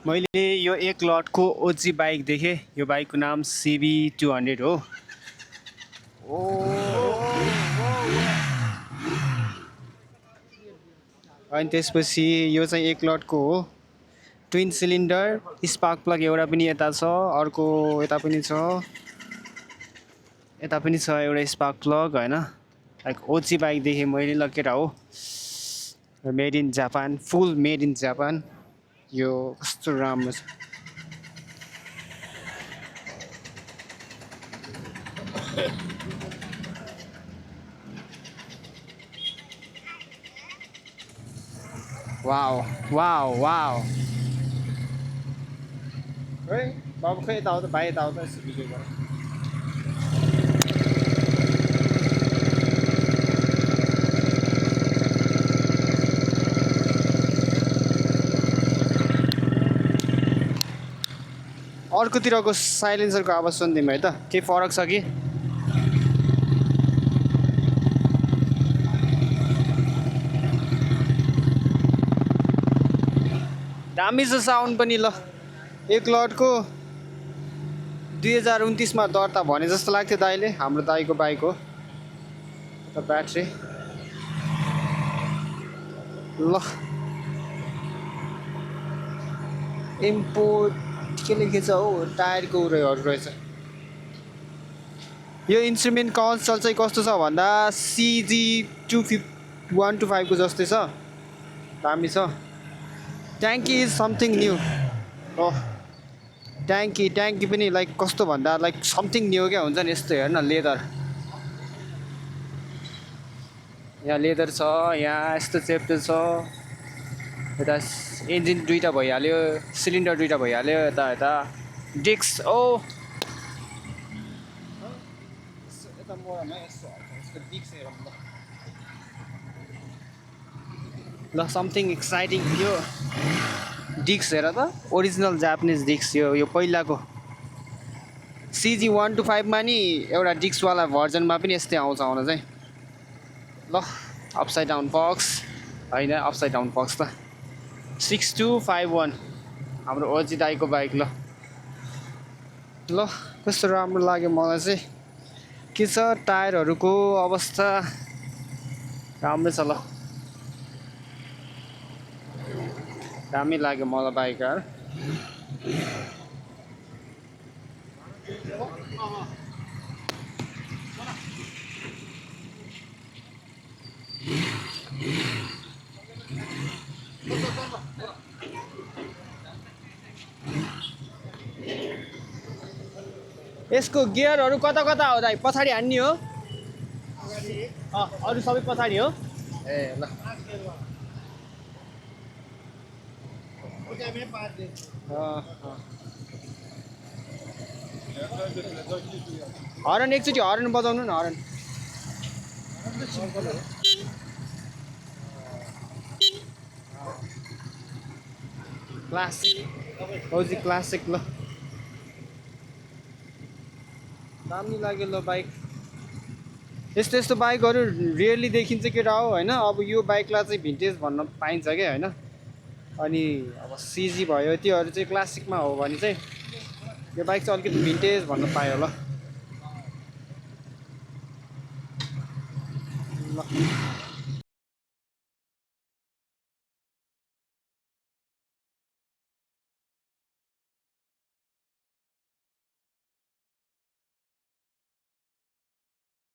मैले यो एक लटको ओजी बाइक देखेँ। यो बाइकको नाम CB200 हो। अनि त्यसपछि यो चाहिँ एक लटको हो। ट्विन सिलिन्डर, स्पार्क प्लग एउटा पनि यता छ, अर्को यता पनि छ, यता पनि छ एउटा स्पार्क प्लग हैन। लाइक ओजी बाइक देखेँ मैले। ल केटा हो, made in Japan, full made in Japan. यो कस्तो राम्रो छ। Wow wow wow. है बाबु खै यता आउँदा, भाइ यता आउँदा भिडियो गर। अर्कोतिरको साइलेन्सरको आवाज सुन्दिउँ है त, केही फरक छ कि? दामी छ साउन्ड पनि। ल एक लटको 2029 मा दर्ता भने जस्तो लाग्थ्यो दाइले। हाम्रो दाइको बाइक हो त। ब्याट्री ल इम्पोर्ट के लेखेछ हो, टायरको उयोहरू रहेछ। यो इन्स्ट्रुमेन्ट कन्सोल चाहिँ कस्तो छ भन्दा CG125 को जस्तै छ, दामी छ। ट्याङ्की इज समथिङ न्यू। ट्याङ्की पनि लाइक कस्तो भन्दा लाइक समथिङ न्यू क्या हुन्छ नि यस्तो। हेर्न लेदर, यहाँ लेदर छ, यहाँ यस्तो चेप्टर छ। यता इन्जिन दुईटा भइहाल्यो, सिलिन्डर दुईटा भइहाल्यो। यता यता डिस्क ओ यता मोडमा यसो यसको डिस्क हेरौँ ल समथिङ एक्साइटिङ। यो डिस्क हेर त, ओरिजिनल जापानिज डिस्क। यो पहिलाको CG125 मा नि एउटा डिस्कवाला भर्जनमा पनि यस्तै आउँछ आउन चाहिँ। ल अपसाइड डाउन बक्स होइन, अपसाइड डाउन बक्स त 6251 हाम्रो ओजी दाइको बाइक। ल कस्तो राम्रो लाग्यो मलाई चाहिँ। के छ टायरहरूको अवस्था, राम्रै छ। ल दामी लाग्यो मलाई बाइक यार। यसको गियरहरू कता कता हो दाइ? पछाडि हान्ने हो? अरू सबै पछाडि हो? ए ल हरन एकचोटि हरन बजाउनु न। हरन क्लासिक ओजी क्लासिक। ल दामी लाग्यो ल बाइक। यस्तो यस्तो बाइकहरू रियरली देखिन्छ केटा हो होइन। अब यो बाइकलाई चाहिँ भिन्टेज भन्न पाइन्छ क्या होइन। अनि अब CG भयो, त्योहरू चाहिँ क्लासिकमा हो भने चाहिँ यो बाइक चाहिँ अलिकति भिन्टेज भन्न पायो। ल